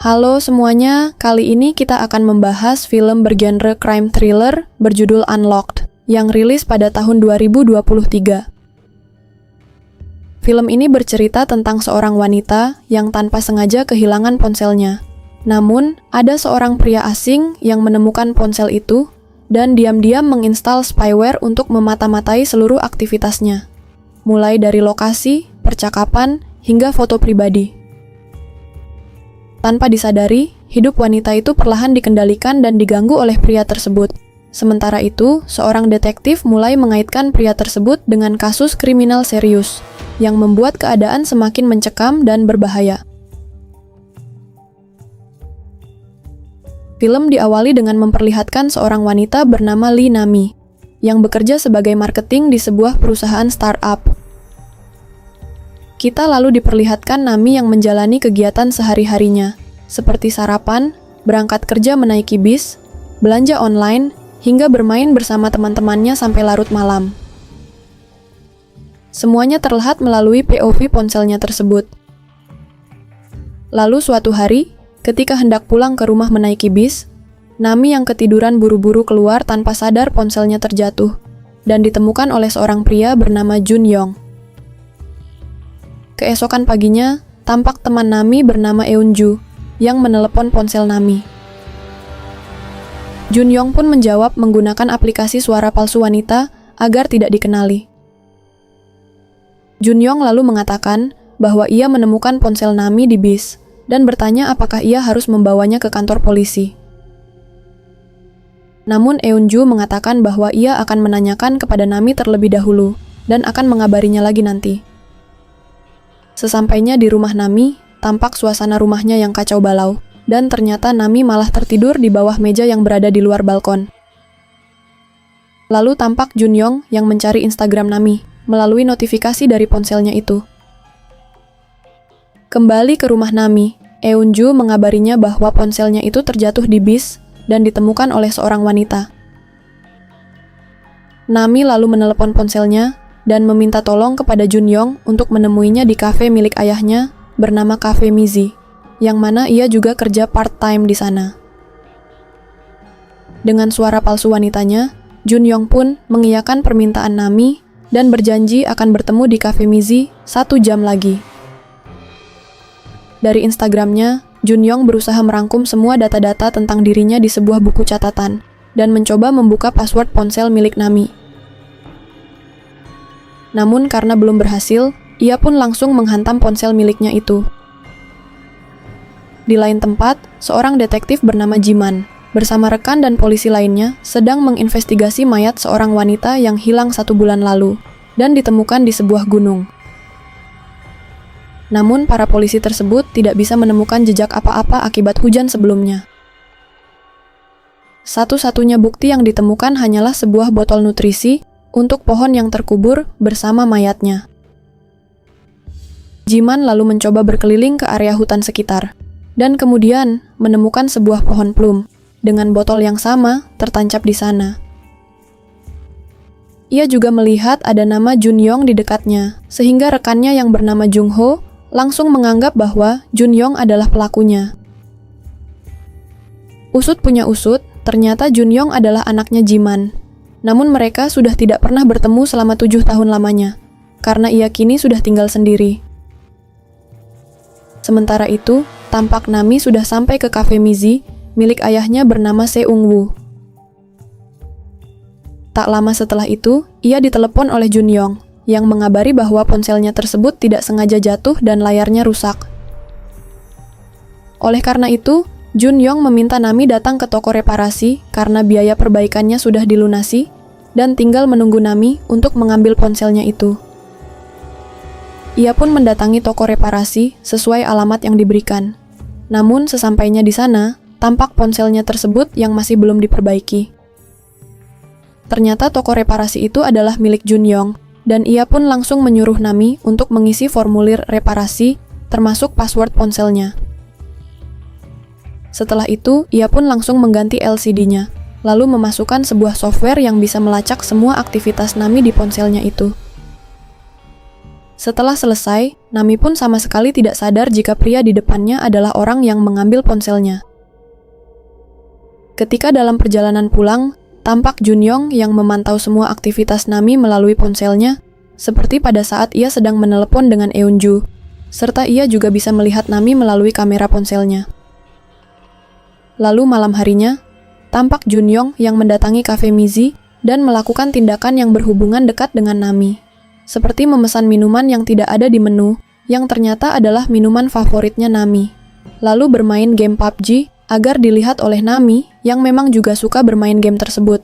Halo semuanya, kali ini kita akan membahas film bergenre crime thriller berjudul Unlocked yang rilis pada tahun 2023. Film ini bercerita tentang seorang wanita yang tanpa sengaja kehilangan ponselnya. Namun, ada seorang pria asing yang menemukan ponsel itu dan diam-diam menginstal spyware untuk memata-matai seluruh aktivitasnya, mulai dari lokasi, percakapan, hingga foto pribadi. Tanpa disadari, hidup wanita itu perlahan dikendalikan dan diganggu oleh pria tersebut. Sementara itu, seorang detektif mulai mengaitkan pria tersebut dengan kasus kriminal serius, yang membuat keadaan semakin mencekam dan berbahaya. Film diawali dengan memperlihatkan seorang wanita bernama Lee Nami, yang bekerja sebagai marketing di sebuah perusahaan startup. Kita lalu diperlihatkan Nami yang menjalani kegiatan sehari-harinya, seperti sarapan, berangkat kerja menaiki bis, belanja online, hingga bermain bersama teman-temannya sampai larut malam. Semuanya terlihat melalui POV ponselnya tersebut. Lalu suatu hari, ketika hendak pulang ke rumah menaiki bis, Nami yang ketiduran buru-buru keluar tanpa sadar ponselnya terjatuh, dan ditemukan oleh seorang pria bernama Jun Yong. Keesokan paginya, tampak teman Nami bernama Eunju yang menelepon ponsel Nami. Jun Yong pun menjawab menggunakan aplikasi suara palsu wanita agar tidak dikenali. Jun Yong lalu mengatakan bahwa ia menemukan ponsel Nami di bis dan bertanya apakah ia harus membawanya ke kantor polisi. Namun Eunju mengatakan bahwa ia akan menanyakan kepada Nami terlebih dahulu dan akan mengabarinya lagi nanti. Sesampainya di rumah Nami, tampak suasana rumahnya yang kacau balau, dan ternyata Nami malah tertidur di bawah meja yang berada di luar balkon. Lalu tampak Jun Yong yang mencari Instagram Nami melalui notifikasi dari ponselnya itu. Kembali ke rumah Nami, Eunju mengabarinya bahwa ponselnya itu terjatuh di bis dan ditemukan oleh seorang wanita. Nami lalu menelepon ponselnya dan meminta tolong kepada Jun Yong untuk menemuinya di kafe milik ayahnya bernama Cafe Mizi, yang mana ia juga kerja part-time di sana. Dengan suara palsu wanitanya, Jun Yong pun mengiyakan permintaan Nami dan berjanji akan bertemu di Cafe Mizi 1 jam lagi. Dari Instagramnya, Jun Yong berusaha merangkum semua data-data tentang dirinya di sebuah buku catatan dan mencoba membuka password ponsel milik Nami. Namun karena belum berhasil, ia pun langsung menghantam ponsel miliknya itu. Di lain tempat, seorang detektif bernama Jiman, bersama rekan dan polisi lainnya, sedang menginvestigasi mayat seorang wanita yang hilang 1 bulan lalu, dan ditemukan di sebuah gunung. Namun para polisi tersebut tidak bisa menemukan jejak apa-apa akibat hujan sebelumnya. Satu-satunya bukti yang ditemukan hanyalah sebuah botol nutrisi untuk pohon yang terkubur bersama mayatnya. Jiman lalu mencoba berkeliling ke area hutan sekitar, dan kemudian menemukan sebuah pohon plum dengan botol yang sama tertancap di sana. Ia juga melihat ada nama Jun Yong di dekatnya, sehingga rekannya yang bernama Jung Ho langsung menganggap bahwa Jun Yong adalah pelakunya. Usut punya usut, ternyata Jun Yong adalah anaknya Jiman. Namun mereka sudah tidak pernah bertemu selama 7 tahun lamanya, karena ia kini sudah tinggal sendiri. Sementara itu, tampak Nami sudah sampai ke Cafe Mizi, milik ayahnya bernama Seung Woo. Tak lama setelah itu, ia ditelepon oleh Jun Yong, yang mengabari bahwa ponselnya tersebut tidak sengaja jatuh dan layarnya rusak. Oleh karena itu, Jun Yong meminta Nami datang ke toko reparasi karena biaya perbaikannya sudah dilunasi, dan tinggal menunggu Nami untuk mengambil ponselnya itu. Ia pun mendatangi toko reparasi sesuai alamat yang diberikan. Namun sesampainya di sana, tampak ponselnya tersebut yang masih belum diperbaiki. Ternyata toko reparasi itu adalah milik Jun Yong, dan ia pun langsung menyuruh Nami untuk mengisi formulir reparasi, termasuk password ponselnya. Setelah itu, ia pun langsung mengganti LCD-nya, lalu memasukkan sebuah software yang bisa melacak semua aktivitas Nami di ponselnya itu. Setelah selesai, Nami pun sama sekali tidak sadar jika pria di depannya adalah orang yang mengambil ponselnya. Ketika dalam perjalanan pulang, tampak Junyong yang memantau semua aktivitas Nami melalui ponselnya, seperti pada saat ia sedang menelepon dengan Eunju, serta ia juga bisa melihat Nami melalui kamera ponselnya. Lalu malam harinya, tampak Junyong yang mendatangi kafe Mizi dan melakukan tindakan yang berhubungan dekat dengan Nami, seperti memesan minuman yang tidak ada di menu, yang ternyata adalah minuman favoritnya Nami, lalu bermain game PUBG agar dilihat oleh Nami yang memang juga suka bermain game tersebut.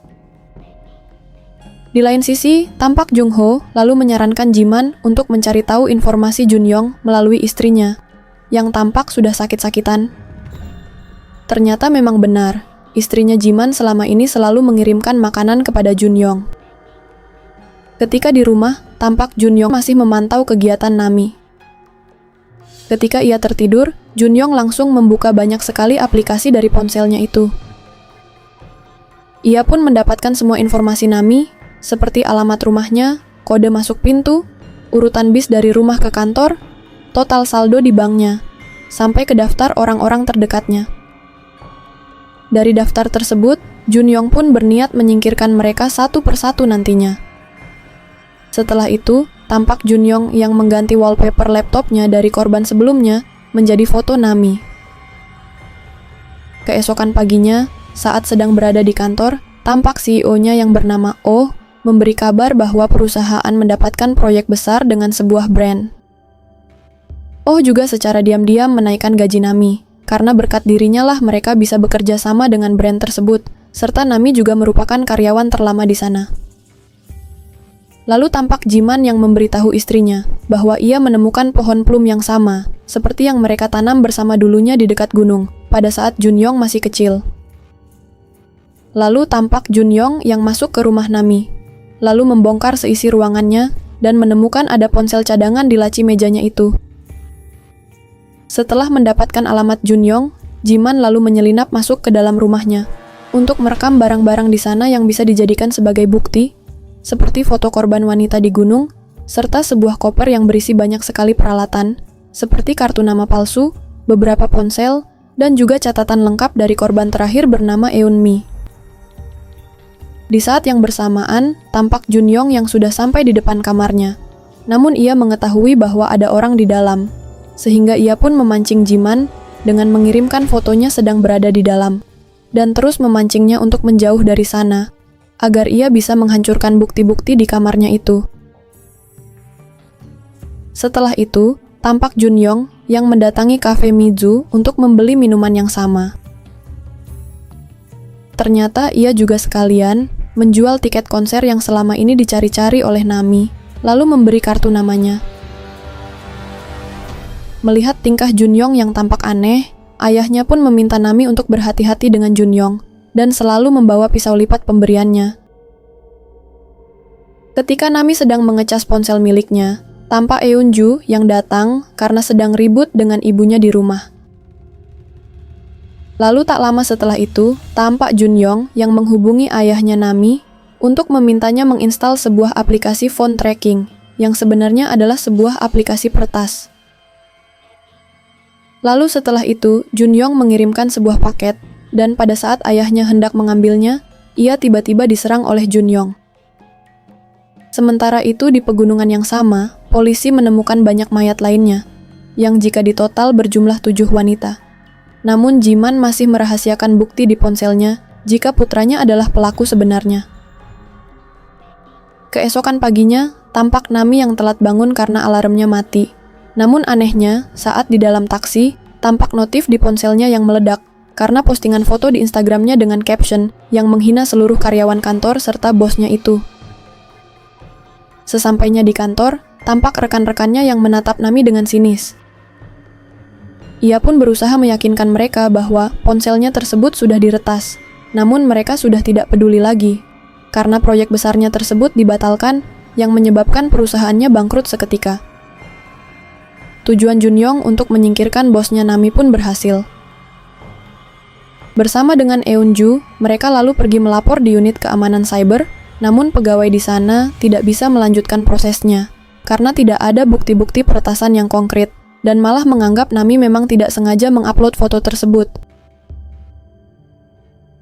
Di lain sisi, tampak Jung Ho lalu menyarankan Jiman untuk mencari tahu informasi Junyong melalui istrinya, yang tampak sudah sakit-sakitan. Ternyata memang benar, istrinya Jiman selama ini selalu mengirimkan makanan kepada Junyong. Ketika di rumah, tampak Junyong masih memantau kegiatan Nami. Ketika ia tertidur, Junyong langsung membuka banyak sekali aplikasi dari ponselnya itu. Ia pun mendapatkan semua informasi Nami, seperti alamat rumahnya, kode masuk pintu, urutan bis dari rumah ke kantor, total saldo di banknya, sampai ke daftar orang-orang terdekatnya. Dari daftar tersebut, Junyong pun berniat menyingkirkan mereka satu persatu nantinya. Setelah itu, tampak Junyong yang mengganti wallpaper laptopnya dari korban sebelumnya menjadi foto Nami. Keesokan paginya, saat sedang berada di kantor, tampak CEO-nya yang bernama Oh memberi kabar bahwa perusahaan mendapatkan proyek besar dengan sebuah brand. Oh juga secara diam-diam menaikkan gaji Nami, karena berkat dirinya lah mereka bisa bekerja sama dengan brand tersebut, serta Nami juga merupakan karyawan terlama di sana. Lalu tampak Jiman yang memberitahu istrinya bahwa ia menemukan pohon plum yang sama, seperti yang mereka tanam bersama dulunya di dekat gunung, pada saat Junyong masih kecil. Lalu tampak Junyong yang masuk ke rumah Nami, lalu membongkar seisi ruangannya dan menemukan ada ponsel cadangan di laci mejanya itu. Setelah mendapatkan alamat Junyong, Jiman lalu menyelinap masuk ke dalam rumahnya untuk merekam barang-barang di sana yang bisa dijadikan sebagai bukti, seperti foto korban wanita di gunung, serta sebuah koper yang berisi banyak sekali peralatan, seperti kartu nama palsu, beberapa ponsel, dan juga catatan lengkap dari korban terakhir bernama Eunmi. Di saat yang bersamaan, tampak Junyong yang sudah sampai di depan kamarnya. Namun ia mengetahui bahwa ada orang di dalam, sehingga ia pun memancing Jiman dengan mengirimkan fotonya sedang berada di dalam, dan terus memancingnya untuk menjauh dari sana, agar ia bisa menghancurkan bukti-bukti di kamarnya itu. Setelah itu, tampak Junyong yang mendatangi kafe Mizu untuk membeli minuman yang sama. Ternyata ia juga sekalian menjual tiket konser yang selama ini dicari-cari oleh Nami, lalu memberi kartu namanya. Melihat tingkah Junyong yang tampak aneh, ayahnya pun meminta Nami untuk berhati-hati dengan Junyong, dan selalu membawa pisau lipat pemberiannya. Ketika Nami sedang mengecas ponsel miliknya, tampak Eunju yang datang karena sedang ribut dengan ibunya di rumah. Lalu tak lama setelah itu, tampak Junyong yang menghubungi ayahnya Nami untuk memintanya menginstal sebuah aplikasi phone tracking yang sebenarnya adalah sebuah aplikasi pertas. Lalu setelah itu, Junyong mengirimkan sebuah paket, dan pada saat ayahnya hendak mengambilnya, ia tiba-tiba diserang oleh Junyong. Sementara itu di pegunungan yang sama, polisi menemukan banyak mayat lainnya, yang jika ditotal berjumlah 7 wanita. Namun Jiman masih merahasiakan bukti di ponselnya jika putranya adalah pelaku sebenarnya. Keesokan paginya, tampak Nami yang telat bangun karena alarmnya mati. Namun anehnya, saat di dalam taksi, tampak notif di ponselnya yang meledak, karena postingan foto di Instagramnya dengan caption yang menghina seluruh karyawan kantor serta bosnya itu. Sesampainya di kantor, tampak rekan-rekannya yang menatap Nami dengan sinis. Ia pun berusaha meyakinkan mereka bahwa ponselnya tersebut sudah diretas, namun mereka sudah tidak peduli lagi, karena proyek besarnya tersebut dibatalkan yang menyebabkan perusahaannya bangkrut seketika. Tujuan Junyong untuk menyingkirkan bosnya Nami pun berhasil. Bersama dengan Eunju, mereka lalu pergi melapor di unit keamanan cyber, namun pegawai di sana tidak bisa melanjutkan prosesnya, karena tidak ada bukti-bukti peretasan yang konkret, dan malah menganggap Nami memang tidak sengaja mengupload foto tersebut.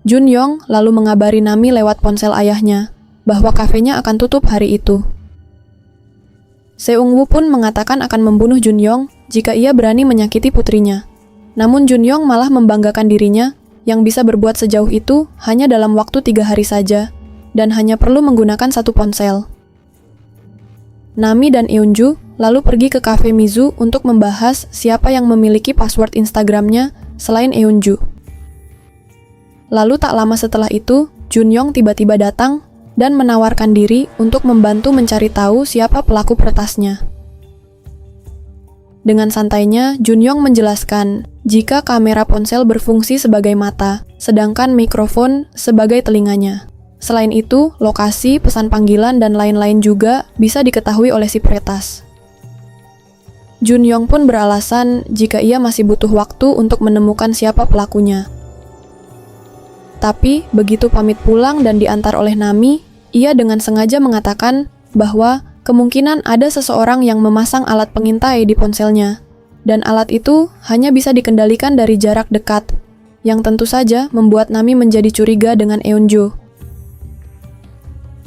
Junyong lalu mengabari Nami lewat ponsel ayahnya bahwa kafenya akan tutup hari itu. Seungwoo pun mengatakan akan membunuh Junyong jika ia berani menyakiti putrinya. Namun Junyong malah membanggakan dirinya yang bisa berbuat sejauh itu hanya dalam waktu 3 hari saja, dan hanya perlu menggunakan 1 ponsel. Nami dan Eunju lalu pergi ke kafe Mizu untuk membahas siapa yang memiliki password Instagramnya selain Eunju. Lalu tak lama setelah itu, Junyong tiba-tiba datang dan menawarkan diri untuk membantu mencari tahu siapa pelaku peretasnya. Dengan santainya, Junyong menjelaskan jika kamera ponsel berfungsi sebagai mata, sedangkan mikrofon sebagai telinganya. Selain itu, lokasi, pesan panggilan, dan lain-lain juga bisa diketahui oleh si peretas. Junyong pun beralasan jika ia masih butuh waktu untuk menemukan siapa pelakunya. Tapi, begitu pamit pulang dan diantar oleh Nami, ia dengan sengaja mengatakan bahwa kemungkinan ada seseorang yang memasang alat pengintai di ponselnya, dan alat itu hanya bisa dikendalikan dari jarak dekat, yang tentu saja membuat Nami menjadi curiga dengan Eunju.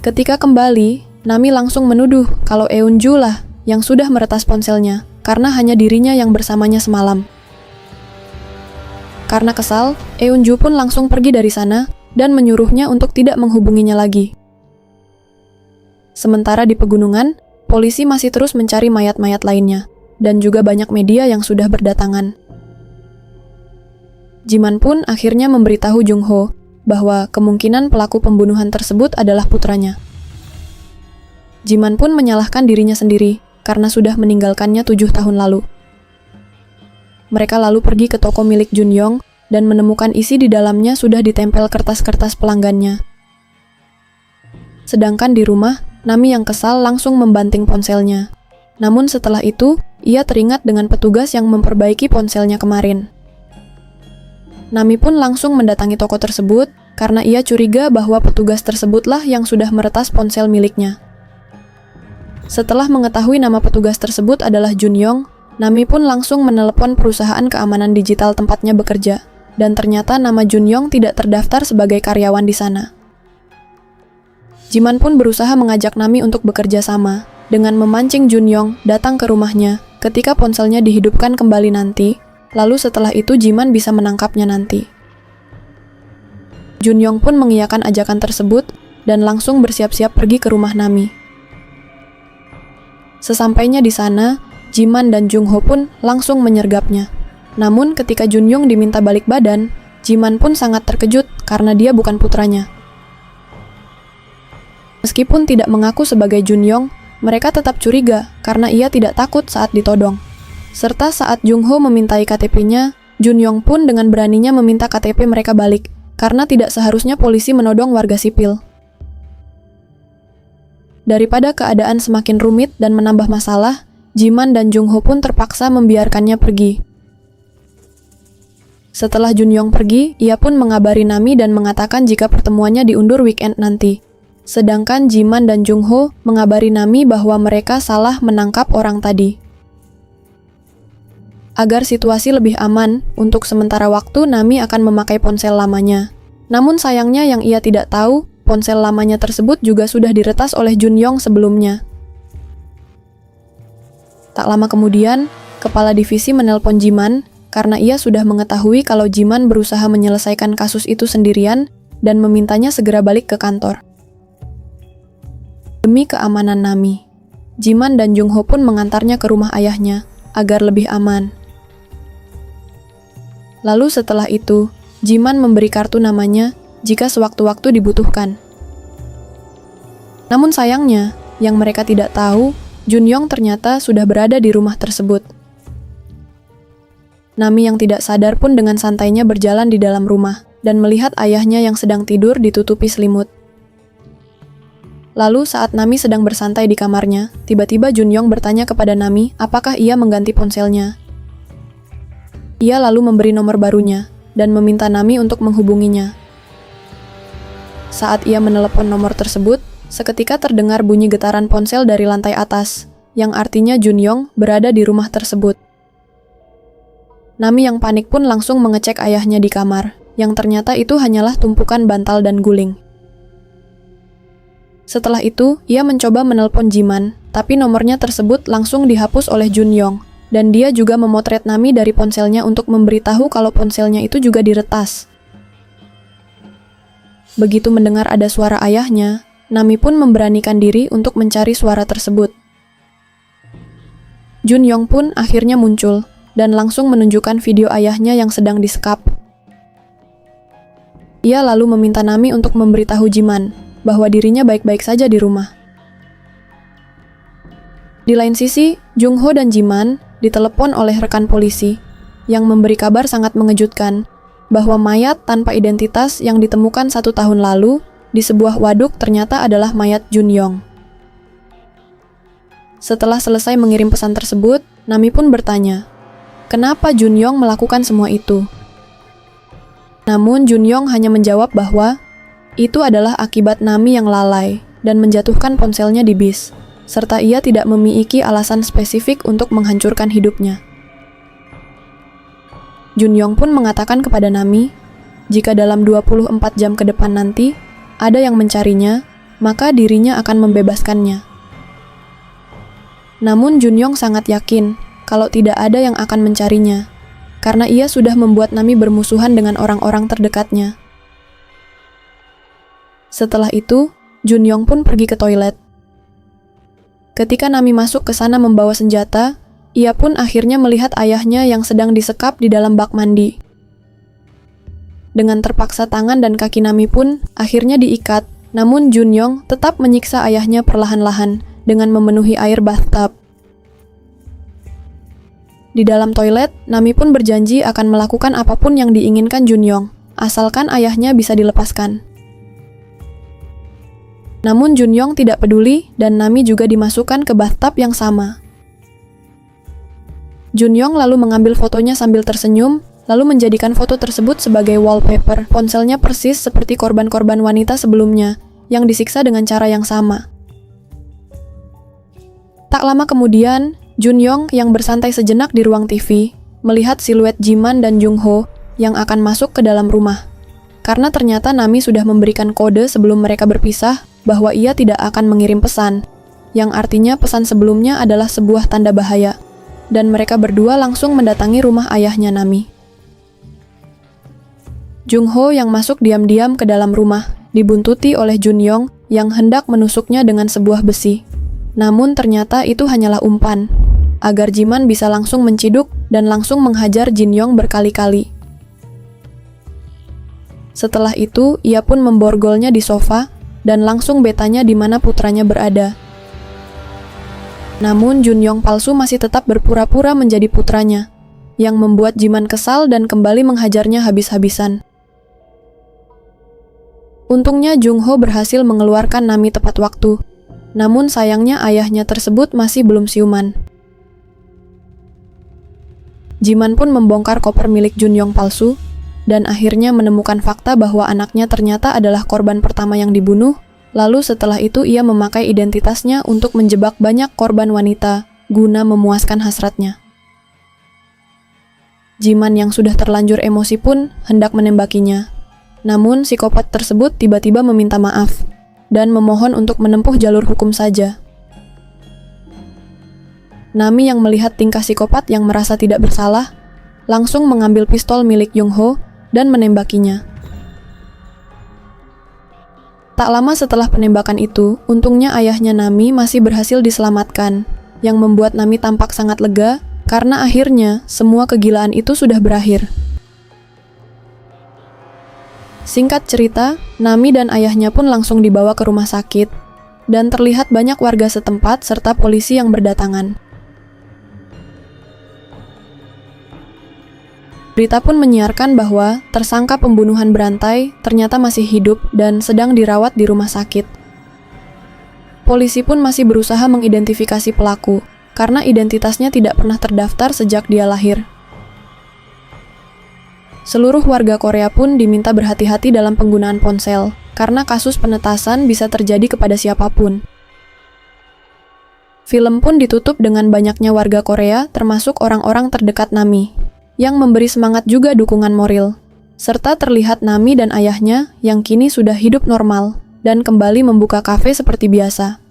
Ketika kembali, Nami langsung menuduh kalau Eunju lah yang sudah meretas ponselnya, karena hanya dirinya yang bersamanya semalam. Karena kesal, Eunju pun langsung pergi dari sana dan menyuruhnya untuk tidak menghubunginya lagi. Sementara di pegunungan, polisi masih terus mencari mayat-mayat lainnya, dan juga banyak media yang sudah berdatangan. Jiman pun akhirnya memberitahu Jungho bahwa kemungkinan pelaku pembunuhan tersebut adalah putranya. Jiman pun menyalahkan dirinya sendiri karena sudah meninggalkannya 7 tahun lalu. Mereka lalu pergi ke toko milik Junyong dan menemukan isi di dalamnya sudah ditempel kertas-kertas pelanggannya. Sedangkan di rumah, Nami yang kesal langsung membanting ponselnya. Namun setelah itu, ia teringat dengan petugas yang memperbaiki ponselnya kemarin. Nami pun langsung mendatangi toko tersebut karena ia curiga bahwa petugas tersebutlah yang sudah meretas ponsel miliknya. Setelah mengetahui nama petugas tersebut adalah Junyong, Nami pun langsung menelepon perusahaan keamanan digital tempatnya bekerja, dan ternyata nama Junyong tidak terdaftar sebagai karyawan di sana. Jiman pun berusaha mengajak Nami untuk bekerja sama, dengan memancing Junyong datang ke rumahnya ketika ponselnya dihidupkan kembali nanti, lalu setelah itu Jiman bisa menangkapnya nanti. Junyong pun mengiyakan ajakan tersebut, dan langsung bersiap-siap pergi ke rumah Nami. Sesampainya di sana, Jiman dan Jungho pun langsung menyergapnya. Namun ketika Junyong diminta balik badan, Jiman pun sangat terkejut karena dia bukan putranya. Meskipun tidak mengaku sebagai Junyong, mereka tetap curiga karena ia tidak takut saat ditodong. Serta saat Jungho memintai KTP-nya, Junyong pun dengan beraninya meminta KTP mereka balik, karena tidak seharusnya polisi menodong warga sipil. Daripada keadaan semakin rumit dan menambah masalah, Jiman dan Jungho pun terpaksa membiarkannya pergi. Setelah Junyong pergi, ia pun mengabari Nami dan mengatakan jika pertemuannya diundur weekend nanti. Sedangkan Jiman dan Jungho mengabari Nami bahwa mereka salah menangkap orang tadi. Agar situasi lebih aman, untuk sementara waktu Nami akan memakai ponsel lamanya. Namun sayangnya yang ia tidak tahu, ponsel lamanya tersebut juga sudah diretas oleh Junyong sebelumnya. Tak lama kemudian, kepala divisi menelpon Jiman karena ia sudah mengetahui kalau Jiman berusaha menyelesaikan kasus itu sendirian dan memintanya segera balik ke kantor. Demi keamanan Nami, Jiman dan Jungho pun mengantarnya ke rumah ayahnya agar lebih aman. Lalu setelah itu, Jiman memberi kartu namanya jika sewaktu-waktu dibutuhkan. Namun sayangnya, yang mereka tidak tahu, Junyong ternyata sudah berada di rumah tersebut. Nami yang tidak sadar pun dengan santainya berjalan di dalam rumah dan melihat ayahnya yang sedang tidur ditutupi selimut. Lalu saat Nami sedang bersantai di kamarnya, tiba-tiba Junyong bertanya kepada Nami apakah ia mengganti ponselnya. Ia lalu memberi nomor barunya dan meminta Nami untuk menghubunginya. Saat ia menelepon nomor tersebut, seketika terdengar bunyi getaran ponsel dari lantai atas, yang artinya Junyong berada di rumah tersebut. Nami yang panik pun langsung mengecek ayahnya di kamar, yang ternyata itu hanyalah tumpukan bantal dan guling. Setelah itu, ia mencoba menelpon Jiman, tapi nomornya tersebut langsung dihapus oleh Junyong, dan dia juga memotret Nami dari ponselnya untuk memberitahu kalau ponselnya itu juga diretas. Begitu mendengar ada suara ayahnya, Nami pun memberanikan diri untuk mencari suara tersebut. Junyong pun akhirnya muncul, dan langsung menunjukkan video ayahnya yang sedang disekap. Ia lalu meminta Nami untuk memberitahu Jiman bahwa dirinya baik-baik saja di rumah. Di lain sisi, Jungho dan Jiman ditelepon oleh rekan polisi yang memberi kabar sangat mengejutkan bahwa mayat tanpa identitas yang ditemukan 1 tahun lalu di sebuah waduk ternyata adalah mayat Junyong. Setelah selesai mengirim pesan tersebut, Nami pun bertanya, kenapa Junyong melakukan semua itu? Namun Junyong hanya menjawab bahwa itu adalah akibat Nami yang lalai dan menjatuhkan ponselnya di bis, serta ia tidak memiliki alasan spesifik untuk menghancurkan hidupnya. Junyong pun mengatakan kepada Nami, jika dalam 24 jam ke depan nanti ada yang mencarinya, maka dirinya akan membebaskannya. Namun Junyong sangat yakin kalau tidak ada yang akan mencarinya, karena ia sudah membuat Nami bermusuhan dengan orang-orang terdekatnya. Setelah itu, Junyong pun pergi ke toilet. Ketika Nami masuk ke sana membawa senjata, ia pun akhirnya melihat ayahnya yang sedang disekap di dalam bak mandi. Dengan terpaksa tangan dan kaki Nami pun akhirnya diikat, namun Junyong tetap menyiksa ayahnya perlahan-lahan dengan memenuhi air bathtub. Di dalam toilet, Nami pun berjanji akan melakukan apapun yang diinginkan Junyong, asalkan ayahnya bisa dilepaskan. Namun Junyong tidak peduli dan Nami juga dimasukkan ke bathtub yang sama. Junyong lalu mengambil fotonya sambil tersenyum, lalu menjadikan foto tersebut sebagai wallpaper. Ponselnya persis seperti korban-korban wanita sebelumnya, yang disiksa dengan cara yang sama. Tak lama kemudian, Junyong yang bersantai sejenak di ruang TV, melihat siluet Jiman dan Jungho yang akan masuk ke dalam rumah. Karena ternyata Nami sudah memberikan kode sebelum mereka berpisah, bahwa ia tidak akan mengirim pesan, yang artinya pesan sebelumnya adalah sebuah tanda bahaya, dan mereka berdua langsung mendatangi rumah ayahnya Nami. Jungho yang masuk diam-diam ke dalam rumah, dibuntuti oleh Junyong yang hendak menusuknya dengan sebuah besi. Namun ternyata itu hanyalah umpan, agar Jiman bisa langsung menciduk dan langsung menghajar Jinyong berkali-kali. Setelah itu, ia pun memborgolnya di sofa, dan langsung bertanya di mana putranya berada. Namun Junyong palsu masih tetap berpura-pura menjadi putranya, yang membuat Jiman kesal dan kembali menghajarnya habis-habisan. Untungnya Jungho berhasil mengeluarkan Nami tepat waktu, namun sayangnya ayahnya tersebut masih belum siuman. Jiman pun membongkar koper milik Junyong palsu, dan akhirnya menemukan fakta bahwa anaknya ternyata adalah korban pertama yang dibunuh, lalu setelah itu ia memakai identitasnya untuk menjebak banyak korban wanita, guna memuaskan hasratnya. Jiman yang sudah terlanjur emosi pun hendak menembakinya, namun psikopat tersebut tiba-tiba meminta maaf, dan memohon untuk menempuh jalur hukum saja. Nami yang melihat tingkah psikopat yang merasa tidak bersalah, langsung mengambil pistol milik Jungho dan menembakinya. Tak lama setelah penembakan itu, untungnya ayahnya Nami masih berhasil diselamatkan, yang membuat Nami tampak sangat lega karena akhirnya semua kegilaan itu sudah berakhir. Singkat cerita, Nami dan ayahnya pun langsung dibawa ke rumah sakit, dan terlihat banyak warga setempat serta polisi yang berdatangan. Berita pun menyiarkan bahwa tersangka pembunuhan berantai ternyata masih hidup dan sedang dirawat di rumah sakit. Polisi pun masih berusaha mengidentifikasi pelaku, karena identitasnya tidak pernah terdaftar sejak dia lahir. Seluruh warga Korea pun diminta berhati-hati dalam penggunaan ponsel, karena kasus penetasan bisa terjadi kepada siapapun. Film pun ditutup dengan banyaknya warga Korea, termasuk orang-orang terdekat Nami, yang memberi semangat juga dukungan moral. Serta terlihat Nami dan ayahnya yang kini sudah hidup normal dan kembali membuka kafe seperti biasa.